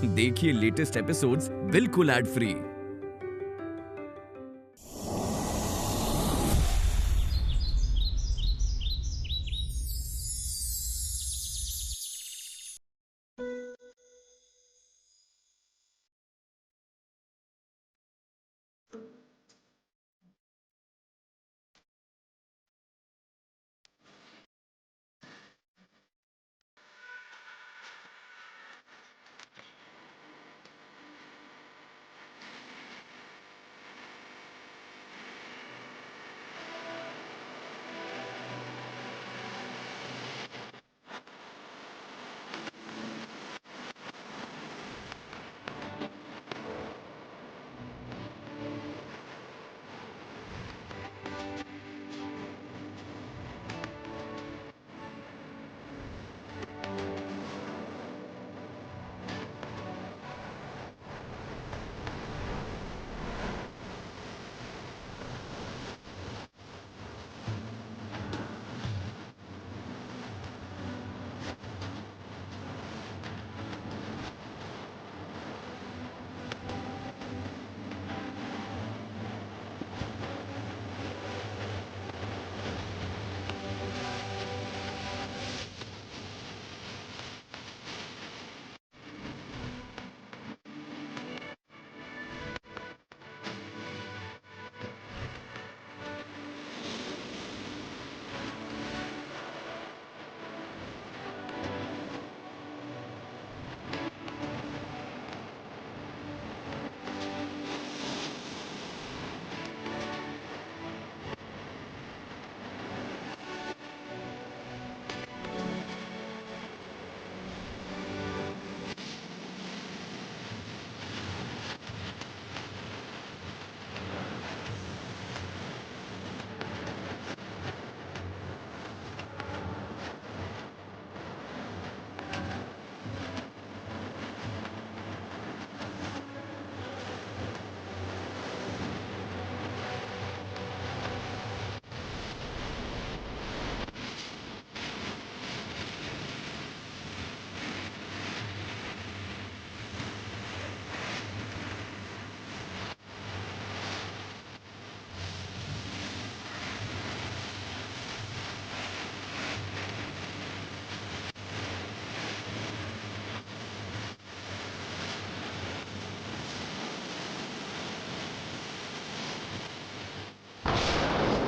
देखिए latest episodes बिल्कुल ad free.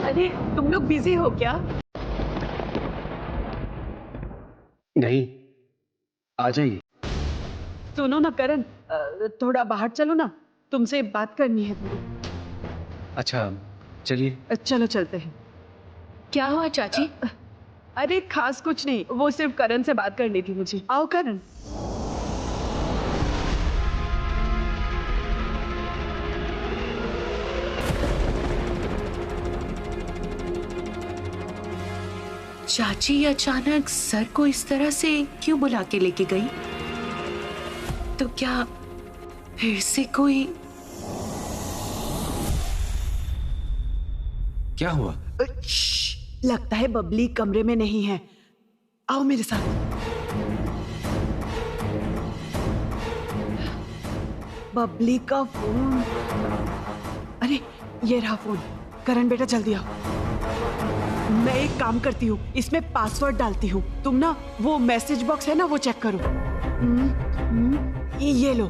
अरे तुम लोग बिजी हो क्या? नहीं, आ जाइए। सुनो ना करण, थोड़ा बाहर चलो ना, तुमसे बात करनी है थोड़ी। अच्छा, चलिए। चलो चलते हैं। क्या हुआ चाची? अरे खास कुछ नहीं, वो सिर्फ करण से बात करनी थी मुझे। आओ करण। चाची अचानक सर को इस तरह से क्यों बुला के लेके गई? तो क्या फिर से कोई? क्या हुआ? लगता है बबली कमरे में नहीं है। आओ मेरे साथ। बबली का फोन। अरे ये रहा फोन। करण बेटा जल्दी आओ। मैं एक काम करती हूँ, इसमें पासवर्ड डालती हूँ। तुम ना वो मैसेज बॉक्स है ना, वो चेक करो। ये लो।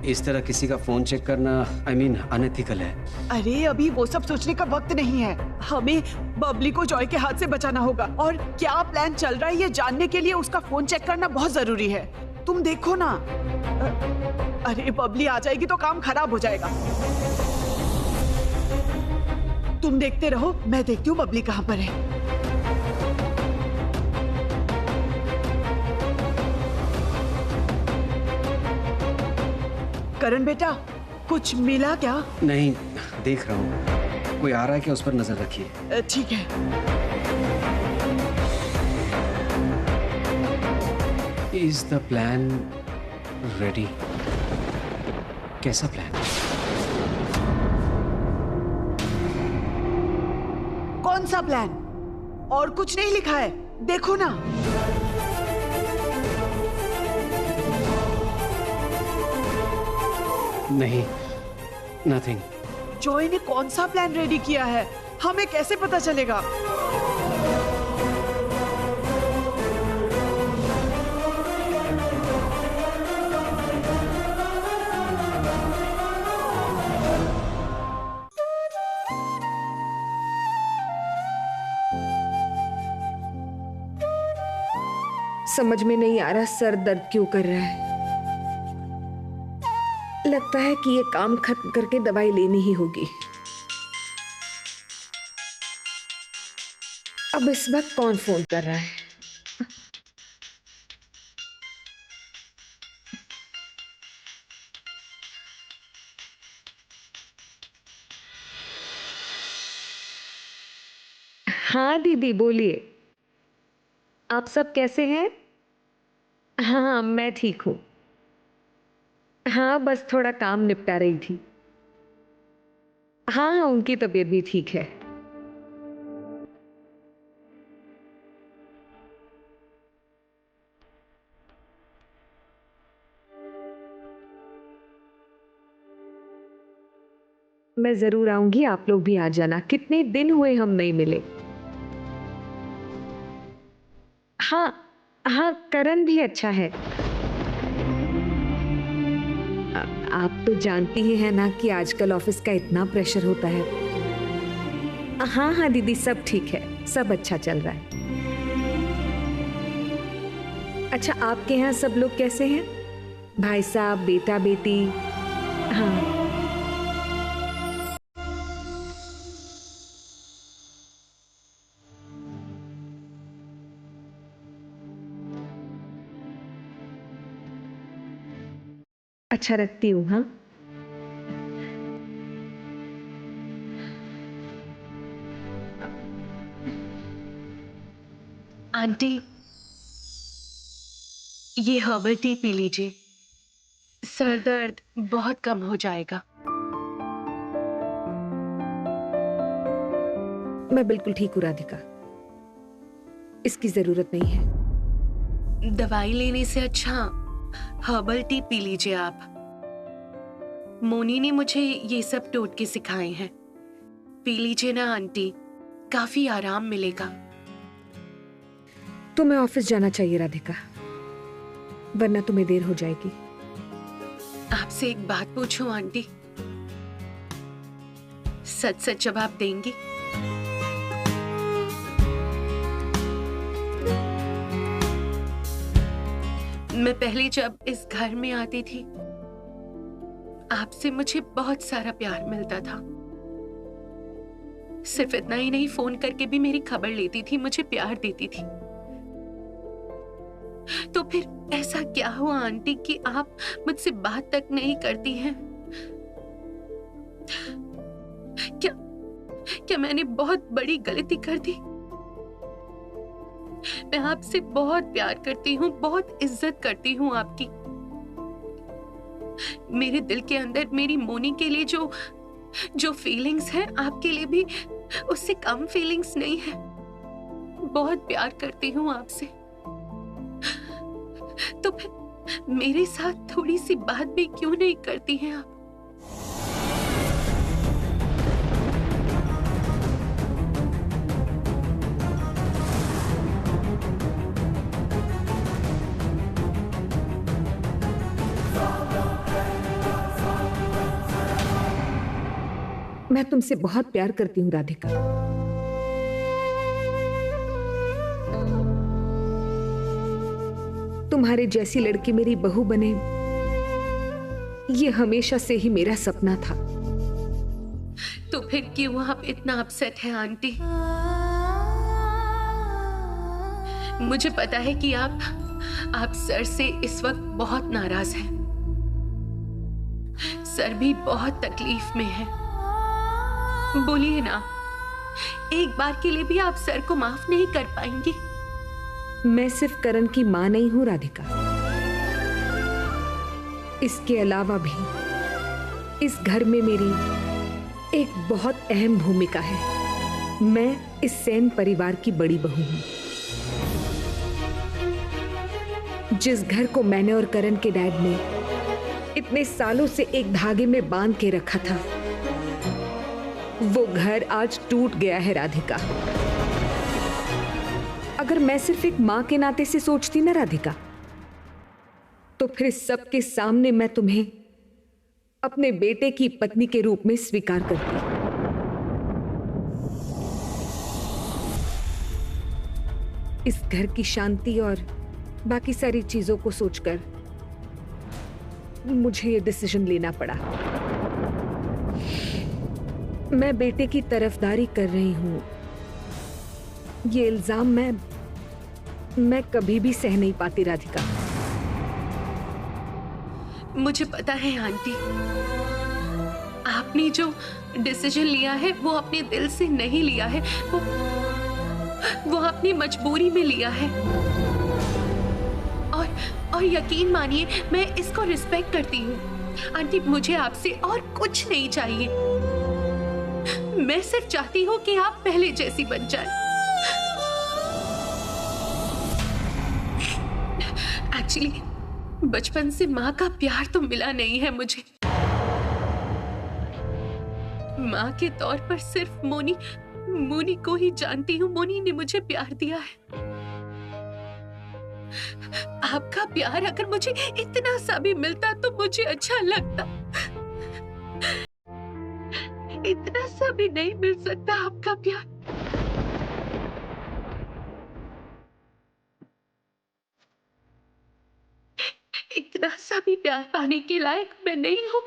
इस तरह किसी का फोन चेक करना अनएथिकल है। अरे अभी वो सब सोचने का वक्त नहीं है। हमें बबली को जॉय के हाथ से बचाना होगा, और क्या प्लान चल रहा है ये जानने के लिए उसका फोन चेक करना बहुत जरूरी है। तुम देखो ना। अरे बबली आ जाएगी तो काम खराब हो जाएगा। तुम देखते रहो, मैं देखती हूँ बबली कहाँ पर है। करण बेटा कुछ मिला क्या? नहीं, देख रहा हूँ। कोई आ रहा है क्या, उस पर नजर रखिए। ठीक है। Is the plan ready? कैसा प्लान? कौन सा प्लान? और कुछ नहीं लिखा है, देखो ना। नहीं, नथिंग। जॉय ने कौन सा प्लान रेडी किया है, हमें कैसे पता चलेगा? समझ में नहीं आ रहा सर दर्द क्यों कर रहा है। लगता है कि ये काम खत्म करके दवाई लेनी ही होगी। अब इस वक्त कौन फोन कर रहा है? हाँ दीदी बोलिए, आप सब कैसे हैं? हाँ मैं ठीक हूँ। हाँ बस थोड़ा काम निपटा रही थी। हाँ उनकी तबीयत भी ठीक है। मैं जरूर आऊंगी, आप लोग भी आ जाना। कितने दिन हुए हम नहीं मिले। हाँ हाँ करण भी अच्छा है। आप तो जानती ही हैं ना कि आजकल ऑफिस का इतना प्रेशर होता है। हाँ हाँ दीदी सब ठीक है, सब अच्छा चल रहा है। अच्छा आपके यहाँ सब लोग कैसे हैं? भाई साहब, बेटा बेटी? हाँ अच्छा रखती हूँ। हाँ आंटी, ये हर्बल टी पी लीजिए, सर दर्द बहुत कम हो जाएगा। मैं बिल्कुल ठीक हूँ राधिका, इसकी जरूरत नहीं है। दवाई लेने से अच्छा हर्बल टी पी लीजिए आप। मोनी ने मुझे ये सब टोटके सिखाए हैं। पी लीजिए ना आंटी, काफी आराम मिलेगा। तुम्हें ऑफिस जाना चाहिए राधिका, वरना तुम्हें देर हो जाएगी। आपसे एक बात पूछूं आंटी, सच सच जवाब देंगी? मैं पहले जब इस घर में आती थी, आपसे मुझे बहुत सारा प्यार मिलता था। सिर्फ इतना ही नहीं, फोन करके भी मेरी खबर लेती थी, मुझे प्यार देती थी। तो फिर ऐसा क्या हुआ आंटी कि आप मुझसे बात तक नहीं करती हैं? क्या मैंने बहुत बड़ी गलती कर दी? मैं आपसे बहुत प्यार करती हूँ, बहुत इज्जत करती हूँ आपकी। मेरे दिल के अंदर मेरी मोनी के लिए जो फीलिंग्स है, आपके लिए भी उससे कम फीलिंग्स नहीं है। बहुत प्यार करती हूँ आपसे। तो फिर मेरे साथ थोड़ी सी बात भी क्यों नहीं करती हैं आप? मैं तुमसे बहुत प्यार करती हूँ राधिका। तुम्हारे जैसी लड़की मेरी बहू बने, ये हमेशा से ही मेरा सपना था। तो फिर क्यों आप इतना अपसेट हैं आंटी? मुझे पता है कि आप सर से इस वक्त बहुत नाराज हैं। सर भी बहुत तकलीफ में है। बोलिए ना, एक बार के लिए भी आप सर को माफ नहीं कर पाएंगी? मैं सिर्फ करण की मां नहीं हूं राधिका, इसके अलावा भी इस घर में मेरी एक बहुत अहम भूमिका है। मैं इस सेन परिवार की बड़ी बहू हूं। जिस घर को मैंने और करण के डैड ने इतने सालों से एक धागे में बांध के रखा था, वो घर आज टूट गया है राधिका। अगर मैं सिर्फ एक मां के नाते से सोचती ना राधिका, तो फिर सबके सामने मैं तुम्हें अपने बेटे की पत्नी के रूप में स्वीकार करती। इस घर की शांति और बाकी सारी चीजों को सोचकर मुझे ये डिसीजन लेना पड़ा। मैं बेटे की तरफदारी कर रही हूं, ये इल्जाम मैं कभी भी सह नहीं पाती राधिका। मुझे पता है आंटी, आपने जो डिसीजन लिया है वो अपने दिल से नहीं लिया है, वो अपनी मजबूरी में लिया है। और यकीन मानिए, मैं इसको रिस्पेक्ट करती हूँ। आंटी, मुझे आपसे और कुछ नहीं चाहिए। मैं सिर्फ चाहती हूँ कि आप पहले जैसी बन जाए। एक्चुअली बचपन से माँ का प्यार तो मिला नहीं है मुझे। माँ के तौर पर सिर्फ मोनी को ही जानती हूँ। मोनी ने मुझे प्यार दिया है। आपका प्यार अगर मुझे इतना सा भी मिलता तो मुझे अच्छा लगता। इतना सा भी नहीं मिल सकता आपका प्यार। इतना सा भी प्यार पाने के लायक मैं नहीं हूं।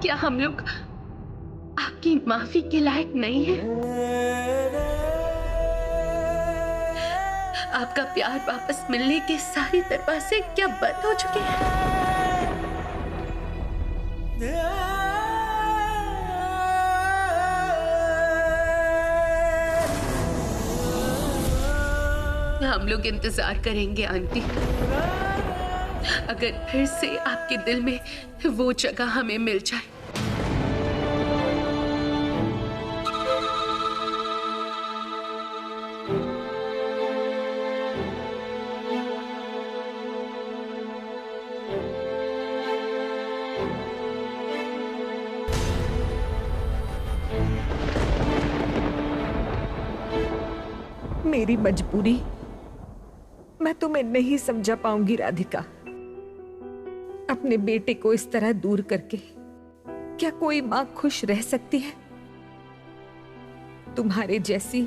क्या हम लोग आपकी माफी के लायक नहीं है? आपका प्यार वापस मिलने के सारे दरवाजे क्या बंद हो चुके हैं? हम लोग इंतजार करेंगे आंटी। अगर फिर से आपके दिल में वो जगह हमें मिल जाए। मेरी मजबूरी मैं तुम्हें नहीं समझा पाऊंगी राधिका। अपने बेटे को इस तरह दूर करके क्या कोई मां खुश रह सकती है? तुम्हारे जैसी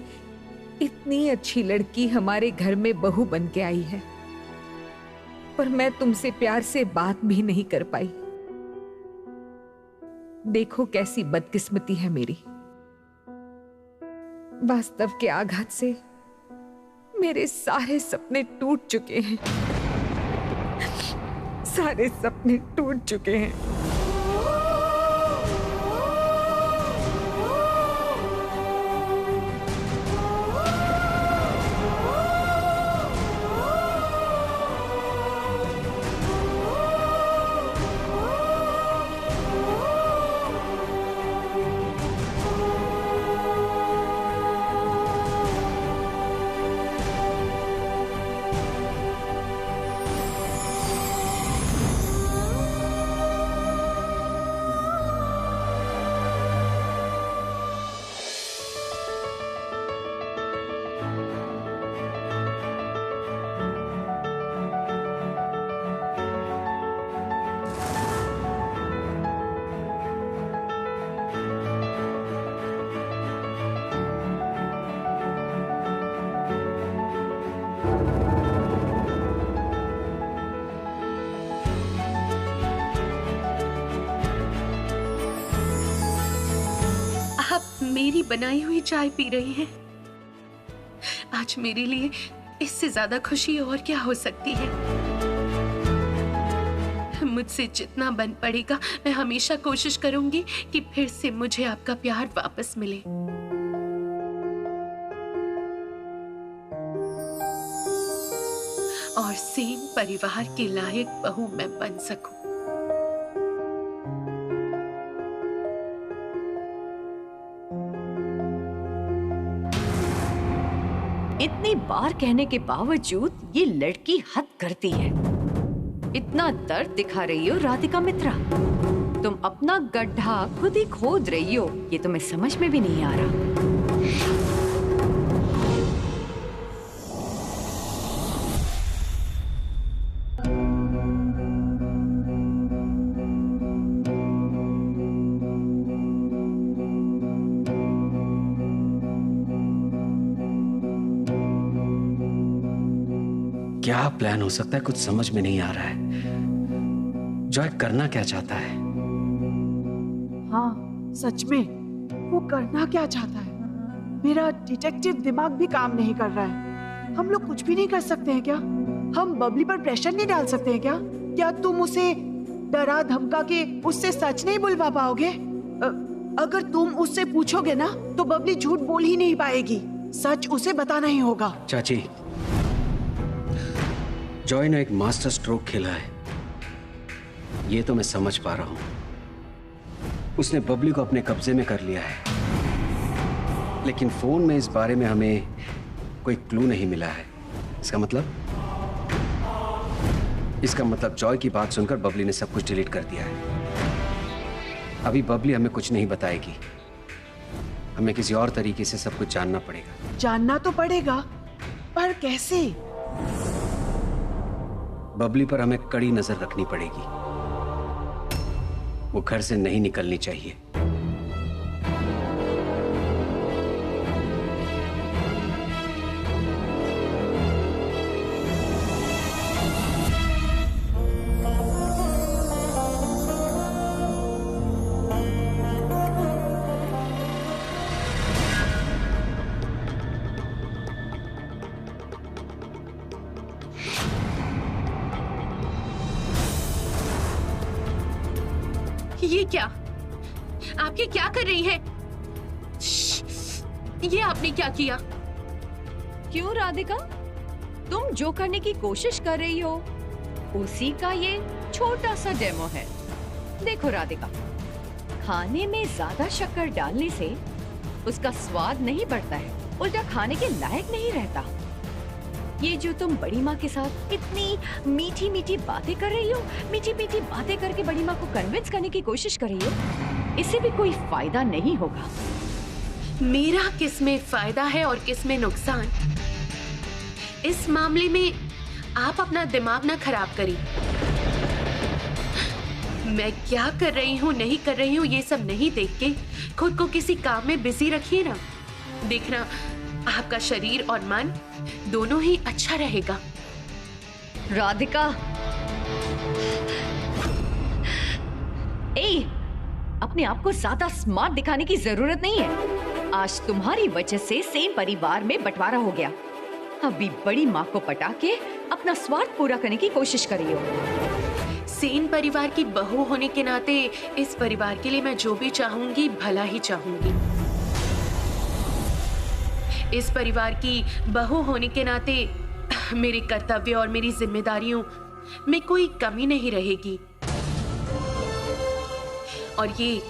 इतनी अच्छी लड़की हमारे घर में बहू बन के आई है, पर मैं तुमसे प्यार से बात भी नहीं कर पाई। देखो कैसी बदकिस्मती है मेरी। वास्तव के आघात से मेरे सारे सपने टूट चुके हैं। सारे सपने टूट चुके हैं। मेरी बनाई हुई चाय पी रही हैं। आज मेरे लिए इससे ज्यादा खुशी और क्या हो सकती है? मुझसे जितना बन पड़ेगा मैं हमेशा कोशिश करूंगी कि फिर से मुझे आपका प्यार वापस मिले। और सेन परिवार के लायक बहू मैं बन सकूं। इतनी बार कहने के बावजूद ये लड़की हद करती है। इतना दर्द दिखा रही हो राधिका मित्रा, तुम अपना गड्ढा खुद ही खोद रही हो, ये तुम्हें समझ में भी नहीं आ रहा। क्या प्लान हो सकता है, कुछ समझ में नहीं आ रहा है। जॉय करना क्या चाहता है? हाँ सच में वो करना क्या चाहता है? मेरा डिटेक्टिव दिमाग भी काम नहीं कर रहा है। हम लोग कुछ भी नहीं कर सकते हैं क्या? हम बबली पर प्रेशर नहीं डाल सकते हैं क्या? क्या तुम उसे डरा धमका के उससे सच नहीं बुलवा पाओगे? अगर तुम उससे पूछोगे ना तो बबली झूठ बोल ही नहीं पाएगी, सच उसे बताना ही होगा। चाची, जॉय ने एक मास्टर स्ट्रोक खेला है, ये तो मैं समझ पा रहा हूं। उसने बबली को अपने कब्जे में कर लिया है, लेकिन फोन में इस बारे में हमें कोई क्लू नहीं मिला है। इसका मतलब जॉय की बात सुनकर बबली ने सब कुछ डिलीट कर दिया है। अभी बबली हमें कुछ नहीं बताएगी, हमें किसी और तरीके से सब कुछ जानना पड़ेगा। जानना तो पड़ेगा, पर कैसे? बबली पर हमें कड़ी नजर रखनी पड़ेगी। वो घर से नहीं निकलनी चाहिए। ये क्या? आप ये क्या कर रही हैं? ये आपने क्या किया? क्यों राधिका, तुम जो करने की कोशिश कर रही हो उसी का ये छोटा सा डेमो है। देखो राधिका, खाने में ज्यादा शक्कर डालने से उसका स्वाद नहीं बढ़ता है, उल्टा खाने के लायक नहीं रहता। ये जो तुम बड़ी माँ के साथ इतनी मीठी मीठी बातें कर रही हो, मीठी मीठी बातें करके बड़ी माँ को कन्विंस करने की कोशिश कर रही हो, इससे भी कोई फायदा नहीं होगा। मेरा किसमें फायदा है और किसमें नुकसान, इस मामले में आप अपना दिमाग ना खराब करिए। मैं क्या कर रही हूँ नहीं कर रही हूँ ये सब नहीं देख के खुद को किसी काम में बिजी रखिए ना। देखना आपका शरीर और मन दोनों ही अच्छा रहेगा। राधिका, अपने आप को ज्यादा स्मार्ट दिखाने की जरूरत नहीं है। आज तुम्हारी वजह से सेन परिवार में बंटवारा हो गया। अभी बड़ी माँ को पटा के अपना स्वार्थ पूरा करने की कोशिश कर रही हो। सेन परिवार की बहू होने के नाते इस परिवार के लिए मैं जो भी चाहूंगी भला ही चाहूंगी। इस परिवार की बहू होने के नाते मेरे कर्तव्य और मेरी जिम्मेदारियों में कोई कमी नहीं रहेगी। और ये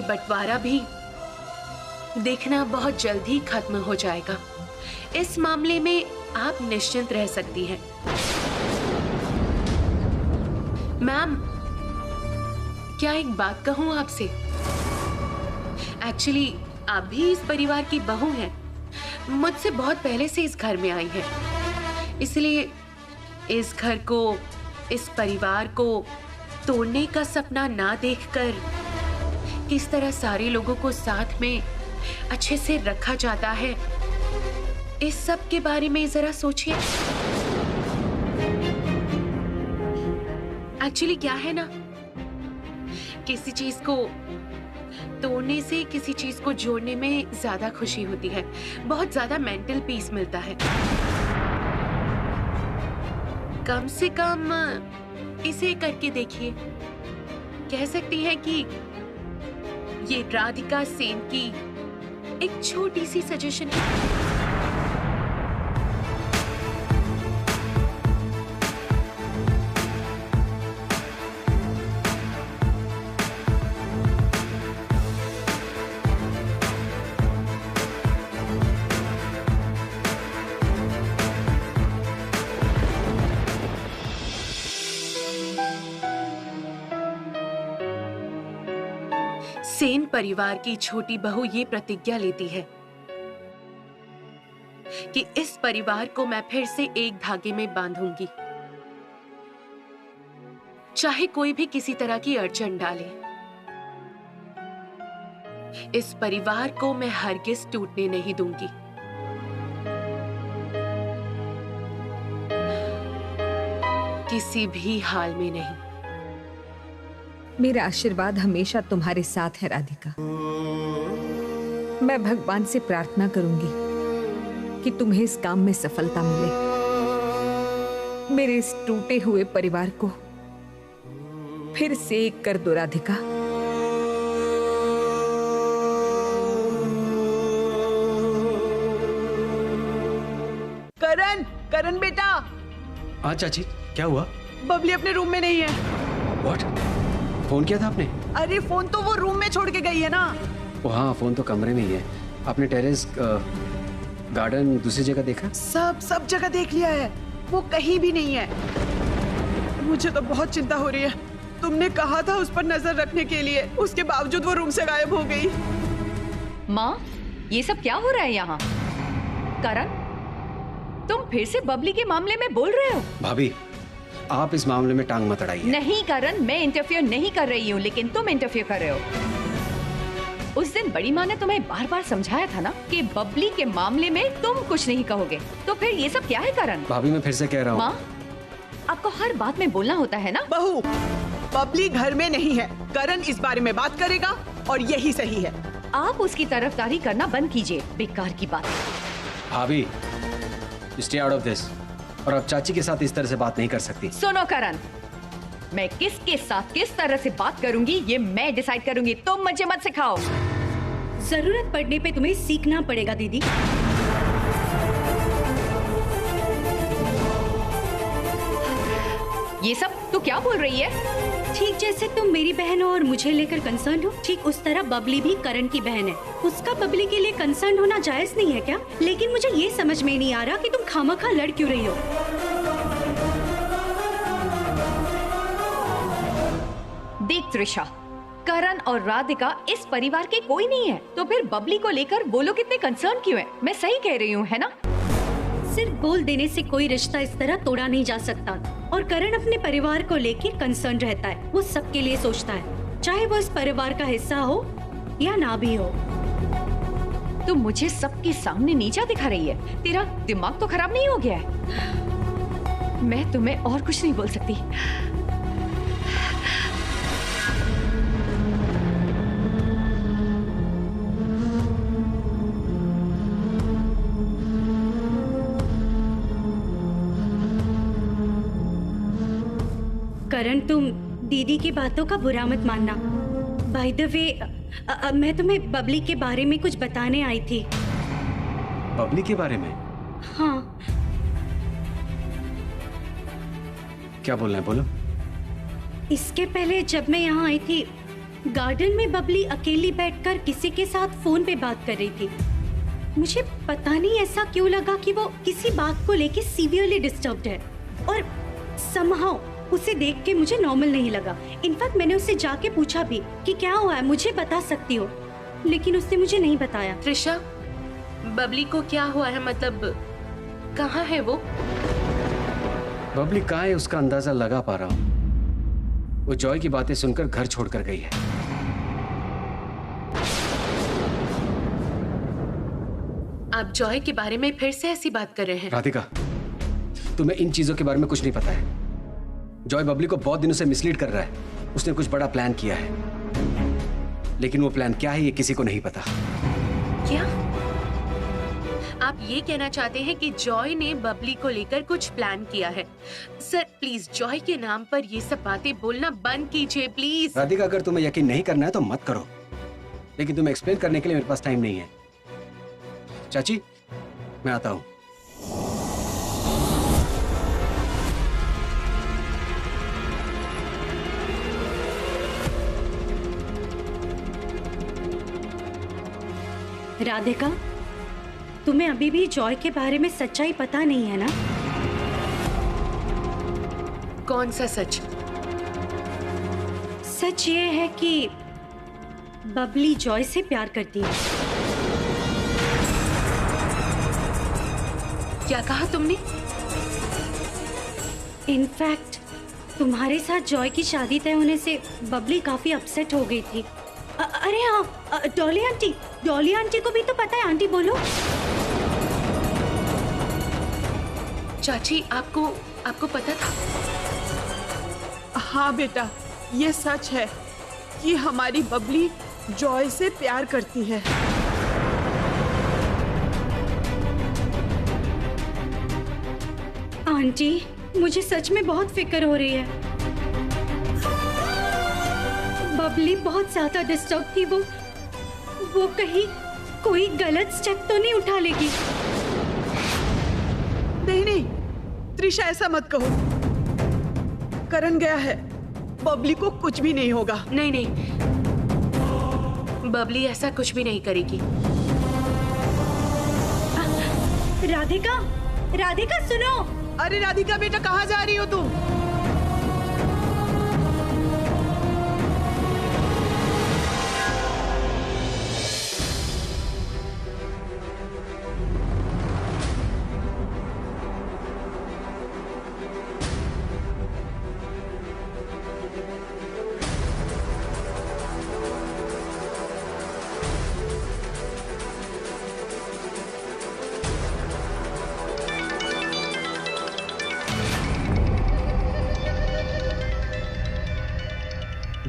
बंटवारा भी देखना बहुत जल्द ही खत्म हो जाएगा। इस मामले में आप निश्चिंत रह सकती हैं। मैम, क्या एक बात कहूं आपसे? एक्चुअली आप भी इस परिवार की बहू हैं, मुझसे बहुत पहले से इस घर में आई हैं, इसलिए इस घर को, इस परिवार को तोड़ने का सपना ना देखकर किस तरह सारे लोगों को साथ में अच्छे से रखा जाता है, इस सब के बारे में जरा सोचिए। एक्चुअली क्या है ना, किसी चीज को तोड़ने से किसी चीज को जोड़ने में ज्यादा खुशी होती है, बहुत ज्यादा मेंटल पीस मिलता है। कम से कम इसे करके देखिए। कह सकती हैं कि ये राधिका सेन की एक छोटी सी सजेशन है। सेन परिवार की छोटी बहू ये प्रतिज्ञा लेती है कि इस परिवार को मैं फिर से एक धागे में बांधूंगी, चाहे कोई भी किसी तरह की अड़चन डाले। इस परिवार को मैं हरगिज टूटने नहीं दूंगी। किसी भी हाल में नहीं। मेरा आशीर्वाद हमेशा तुम्हारे साथ है राधिका। मैं भगवान से प्रार्थना करूंगी कि तुम्हें इस काम में सफलता मिले, मेरे इस टूटे हुए परिवार को फिर से एक कर दो राधिका। करण, करण बेटा। हाँ चाची, क्या हुआ? बबली अपने रूम में नहीं है। What? फोन किया था आपने? अरे फोन तो वो रूम में छोड़ के गई है ना। ओ हाँ, फोन तो कमरे में ही है। आपने टेरेस, गार्डन, दूसरी जगह देखा? सब जगह देख लिया है, वो कहीं भी नहीं है। मुझे तो बहुत चिंता हो रही है। तुमने कहा था उस पर नजर रखने के लिए, उसके बावजूद वो रूम से गायब हो गई। माँ, ये सब क्या हो रहा है यहाँ? करण, तुम फिर से बबली के मामले में बोल रहे हो? भाभी, आप इस मामले में टांग मत अड़ाइए। नहीं करण, मैं इंटरफियर नहीं कर रही हूँ, लेकिन तुम इंटरफियर कर रहे हो। उस दिन बड़ी माँ ने तुम्हें बार बार समझाया था ना कि बबली के मामले में तुम कुछ नहीं कहोगे, तो फिर ये सब क्या है करण? भाभी, मैं फिर से कह रहा हूँ। माँ, आपको हर बात में बोलना होता है ना? बहू, बबली घर में नहीं है। करण इस बारे में बात करेगा और यही सही है। आप उसकी तरफदारी करना बंद कीजिए, बेकार की बात। भाभी, स्टे आउट ऑफ दिस। और अब चाची के साथ इस तरह से बात नहीं कर सकती। सुनो करण, मैं किसके साथ किस तरह से बात करूंगी ये मैं डिसाइड करूंगी, तुम मुझे मत सिखाओ। जरूरत पड़ने पे तुम्हें सीखना पड़ेगा दीदी। ये सब तू क्या बोल रही है? ठीक जैसे तुम मेरी बहन हो और मुझे लेकर कंसर्न हो, ठीक उस तरह बबली भी करण की बहन है। उसका बबली के लिए कंसर्न होना जायज नहीं है क्या? लेकिन मुझे ये समझ में नहीं आ रहा कि तुम खामखा लड़ क्यों रही हो। देख त्रिशा, करण और राधिका इस परिवार के कोई नहीं है, तो फिर बबली को लेकर वो लोग इतने कंसर्न क्यों है? मैं सही कह रही हूँ, है ना? सिर्फ बोल देने से कोई रिश्ता इस तरह तोड़ा नहीं जा सकता। और करण अपने परिवार को लेकर कंसर्न रहता है, वो सबके लिए सोचता है, चाहे वो इस परिवार का हिस्सा हो या ना भी हो। तू मुझे सबके सामने नीचा दिखा रही है। तेरा दिमाग तो खराब नहीं हो गया है? मैं तुम्हें और कुछ नहीं बोल सकती। करण, तुम दीदी की बातों का बुरा मत मानना। बाय द वे, मैं तुम्हें बबली के बारे में कुछ बताने आई थी। बबली के बारे में? हाँ। क्या बोलना है, बोलो। इसके पहले जब मैं यहाँ आई थी, गार्डन में बबली अकेली बैठकर किसी के साथ फोन पे बात कर रही थी। मुझे पता नहीं ऐसा क्यों लगा कि वो किसी बात को लेके सीवियरली डिस्टर्ब्ड है, और समहाउ उसे देख के मुझे नॉर्मल नहीं लगा। इनफैक्ट मैंने उससे जाके पूछा भी कि क्या हुआ है, मुझे बता सकती हो, लेकिन उसने मुझे नहीं बताया। त्रिशा, बबली को क्या हुआ है? मतलब कहाँ है वो? बबली कहाँ है उसका अंदाजा लगा पा रहा हूँ। वो जॉय की बातें सुनकर घर छोड़कर गई है। आप जॉय के बारे में फिर से ऐसी बात कर रहे हैं? राधिका, तुम्हें इन चीजों के बारे में कुछ नहीं पता है। जॉय बबली को बहुत दिनों से मिसलीड कर रहा है। उसने कुछ बड़ा प्लान किया है, लेकिन वो प्लान क्या है ये किसी को नहीं पता। क्या आप ये कहना चाहते हैं कि जॉय ने बबली को लेकर कुछ प्लान किया है। सर प्लीज जॉय के नाम पर ये सब बातें बोलना बंद कीजिए प्लीज। राधिका, अगर तुम्हें यकीन नहीं करना है तो मत करो, लेकिन तुम्हें एक्सप्लेन करने के लिए मेरे पास टाइम नहीं है। चाची, मैं आता हूँ। राधिका, तुम्हें अभी भी जॉय के बारे में सच्चाई पता नहीं है ना? कौन सा सच? सच ये है कि बबली जॉय से प्यार करती है। क्या कहा तुमने? इनफैक्ट तुम्हारे साथ जॉय की शादी तय होने से बबली काफी अपसेट हो गई थी। अरे हाँ, डॉली आंटी को भी तो पता है। आंटी बोलो। चाची, आपको पता था? हाँ बेटा, ये सच है कि हमारी बबली जॉय से प्यार करती है। आंटी, मुझे सच में बहुत फिक्र हो रही है। बबली बहुत ज्यादा डिस्टर्ब थी। वो कहीं कोई गलत स्टेप तो नहीं उठा लेगी? नहीं, त्रिशा ऐसा मत कहो। करण गया है, बबली को कुछ भी नहीं होगा। नहीं, बबली ऐसा कुछ भी नहीं करेगी। राधिका सुनो। अरे राधिका बेटा, कहाँ जा रही हो तुम?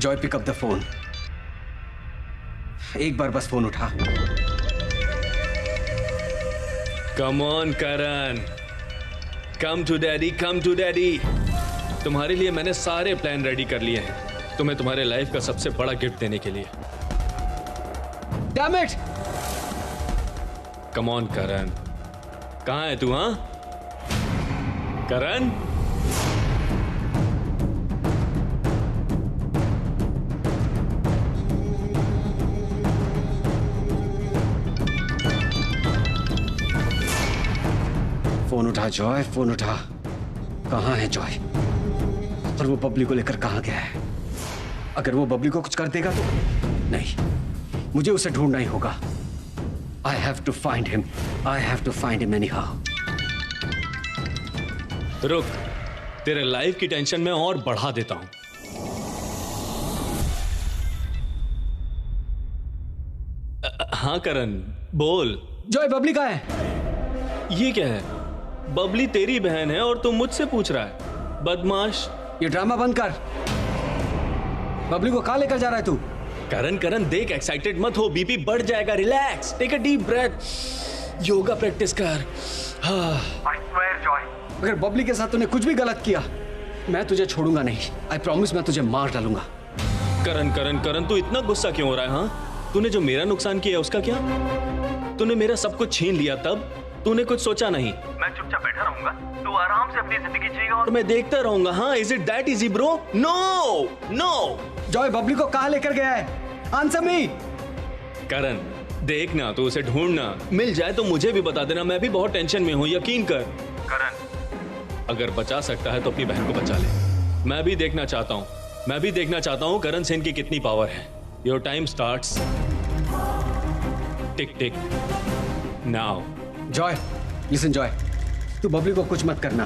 Joy, pick up the phone. एक बार बस फोन उठा। Come on Karan, come to daddy, come to daddy. तुम्हारे लिए मैंने सारे प्लान रेडी कर लिए हैं, तुम्हें तुम्हारे लाइफ का सबसे बड़ा गिफ्ट देने के लिए। Damn it! कम ऑन करण, कहाँ है तू? हाँ करण, फोन उठा जॉय, फोन उठा। कहाँ है जॉय? और वो बबली को लेकर कहाँ गया है? अगर वो बबली को कुछ कर देगा तो नहीं, मुझे उसे ढूंढना ही होगा। I have to find him. I have to find him anyhow. रुक, तेरे लाइफ की टेंशन मैं और बढ़ा देता हूं। हाँ करण, बोल। जॉय, बबली कहाँ है? ये क्या है? बबली तेरी बहन है और तू मुझसे पूछ रहा है? बदमाश, ये ड्रामा बंद कर। बबली को कहाँ लेकर जा रहा है तू? करण देख, एक्साइटेड मत हो, बीपी बढ़ जाएगा। Relax, take a deep breath, yoga practice कर। I swear, जॉय, अगर बबली के साथ तूने कुछ भी गलत किया, मैं तुझे छोड़ूंगा नहीं। आई प्रॉमिस, मैं तुझे मार डालूंगा। करण, तू इतना गुस्सा क्यों हो रहा है? हाँ, तूने जो मेरा नुकसान किया उसका क्या? तूने मेरा सब कुछ छीन लिया, तब तूने कुछ सोचा नहीं। मैं चुपचाप बैठा रहूंगा, तू आराम से अपनी जिंदगी जिएगा और मैं देखता रहूंगा। हाँ, is it that easy bro? No. Joy, Babli को कहाँ लेकर गया है? Answer me. करण, देखना, तो उसे ढूंढना, मिल जाए तो मुझे भी बता देना। मैं भी बहुत टेंशन में हूँ, यकीन कर। करण, अगर बचा सकता है तो अपनी बहन को बचा ले। मैं भी देखना चाहता हूँ करण सेन की कितनी पावर है। Your time starts tick tick now. Joy, listen Joy, तू बबली को कुछ मत करना।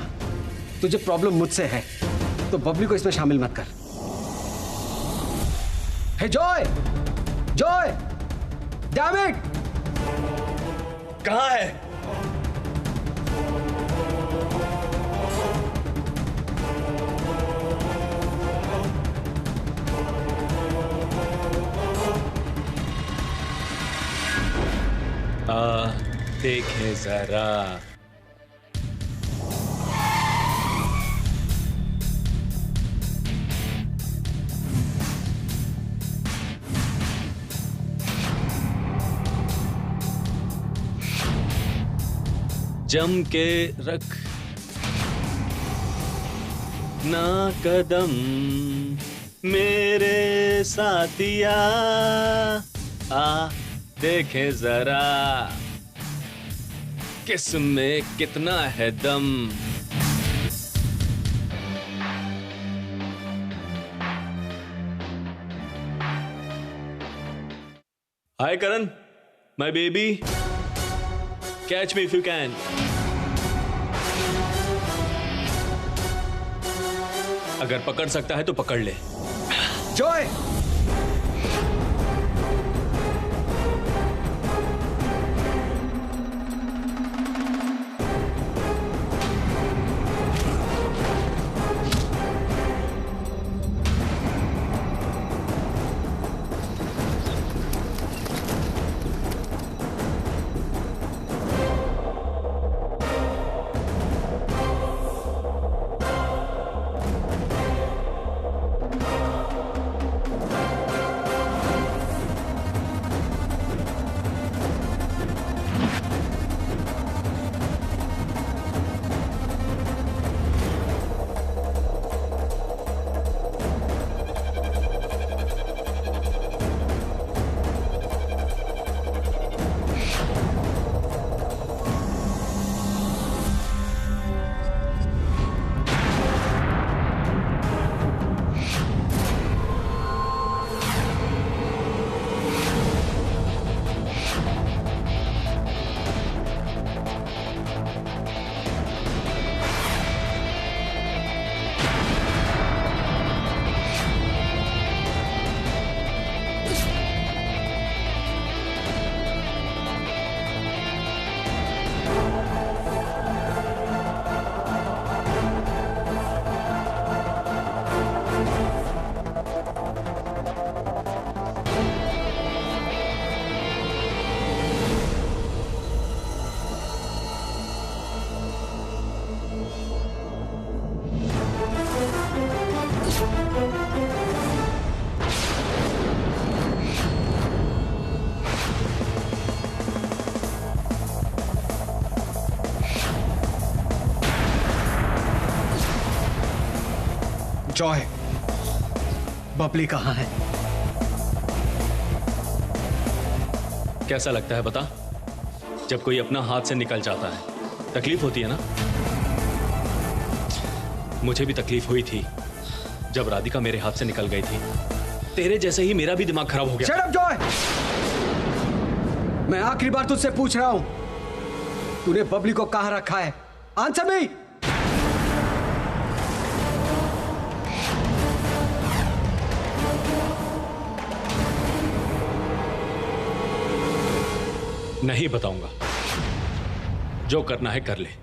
तुझे प्रॉब्लम मुझसे है, तो बबली को इसमें शामिल मत कर। हे जॉय, डैम इट! कहाँ है? देखें जरा। जम के रख ना कदम मेरे साथिया, आ देखे जरा किसमें कितना है दम। Hi Karan, my baby, catch me if you can. अगर पकड़ सकता है तो पकड़ ले। जॉय, जॉय, बबली कहाँ है? कैसा लगता है बता, जब कोई अपना हाथ से निकल जाता है तकलीफ होती है ना। मुझे भी तकलीफ हुई थी जब राधिका मेरे हाथ से निकल गई थी। तेरे जैसे ही मेरा भी दिमाग खराब हो गया। शट अप जॉय, मैं आखिरी बार तुझसे पूछ रहा हूं, तूने बबली को कहां रखा है? Answer me. नहीं बताऊंगा, जो करना है कर ले।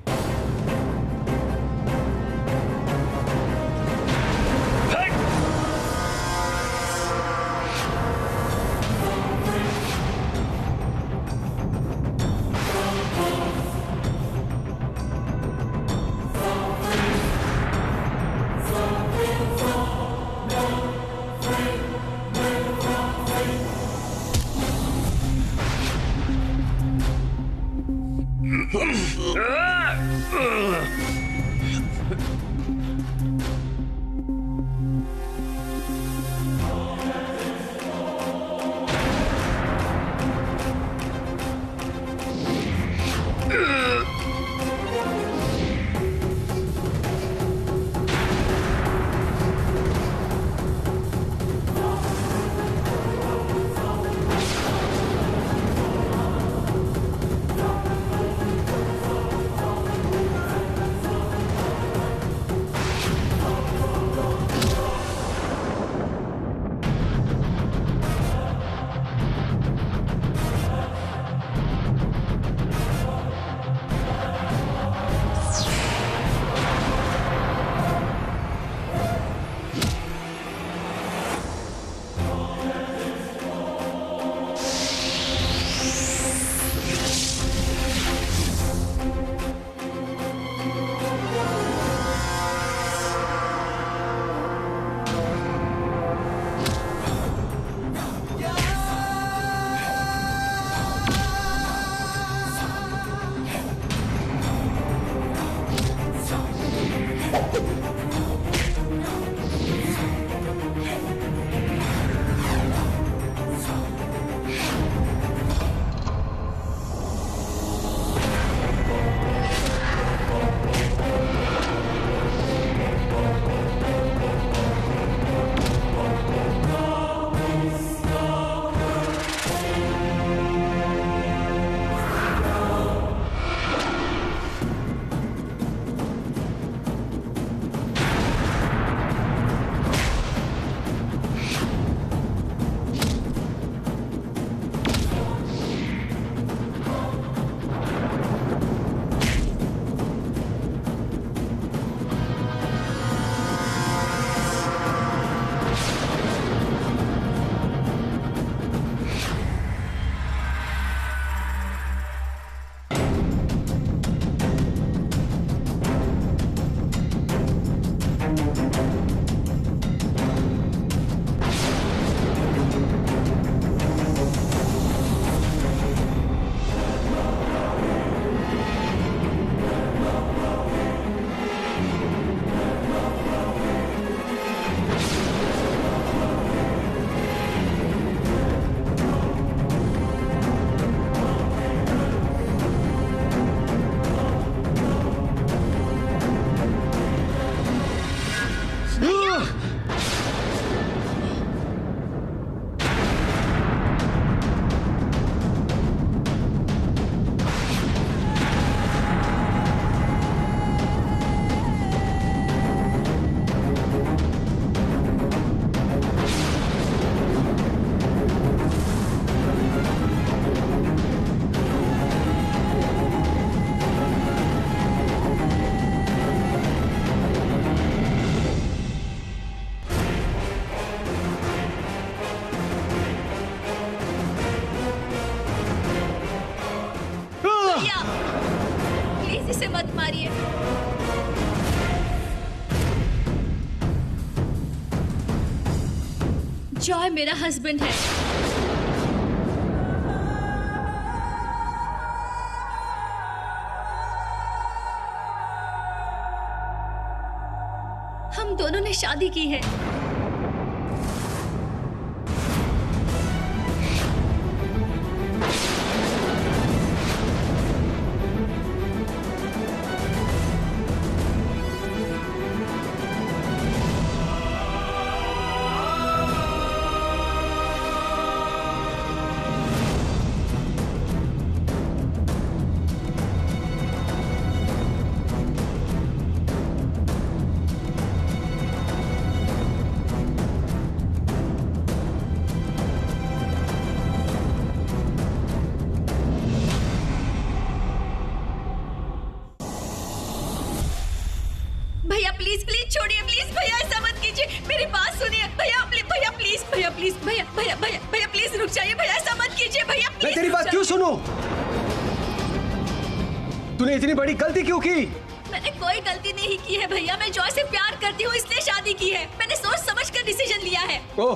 जॉय मेरा हस्बैंड है। हम दोनों ने शादी की है। भैया प्लीज प्लीज छोड़िए, प्लीज भैया ऐसा मत कीजिए, मेरी बात सुनिए भैया, भैया प्लीज, भैया प्लीज, भैया भैया भैया भैया प्लीज रुक जाइए, भैया ऐसा मत कीजिए भैया। मैं तेरी बात क्यों सुनूं? तूने इतनी बड़ी गलती क्यों की? मैंने कोई गलती नहीं की है भैया, मैं जॉय से प्यार करती हूँ इसलिए शादी की है। मैंने सोच समझ कर डिसीजन लिया है। ओह,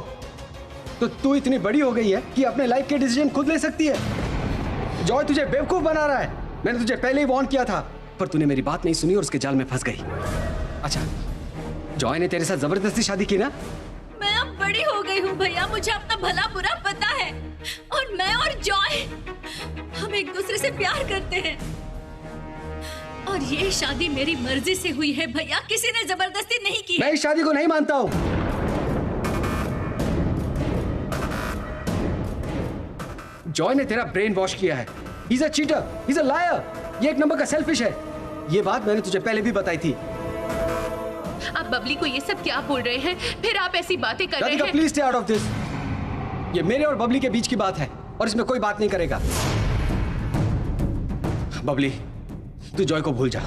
तो तू इतनी बड़ी हो गई है कि अपने लाइफ के डिसीजन खुद ले सकती है। जॉय तुझे बेवकूफ बना रहा है। मैंने तुझे पहले ही वार्न किया था, पर तूने मेरी बात नहीं सुनी और उसके जाल में फंस गई। अच्छा, जॉय ने तेरे साथ जबरदस्ती शादी की ना? मैं अब बड़ी हो गई हूँ भैया, मुझे अपना भला बुरा पता है। और मैं और जॉय हम एक दूसरे से प्यार करते हैं। और ये शादी मेरी मर्जी से हुई है भैया, किसी ने जबरदस्ती नहीं की। मैं इस शादी को नहीं मानता हूँ। जॉय ने तेरा ब्रेन वॉश किया है। He's a cheater, he's a liar। ये एक नंबर का सेल्फिश है। ये बात मैंने तुझे पहले भी बताई थी। आप बबली को ये सब क्या बोल रहे हैं? फिर आप ऐसी बातें कर रहे हैं। Please stay out of this. ये मेरे और बबली के बीच की बात है और इसमें कोई बात नहीं करेगा। बबली, तू जॉय को भूल जा,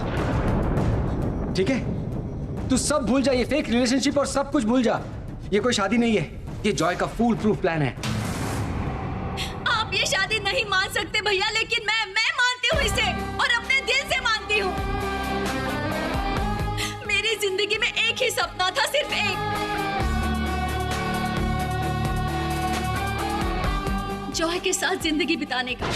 ठीक है? तू सब भूल जा, ये फेक रिलेशनशिप और सब कुछ भूल जा। ये कोई शादी नहीं है, ये जॉय का फूल प्रूफ प्लान है। आप ये शादी नहीं मान सकते भैया, लेकिन मैं मानती हूँ इसे और अपने दिल से मानती हूँ। मेरी जिंदगी में एक ही सपना था, सिर्फ एक, जॉय के साथ जिंदगी बिताने का।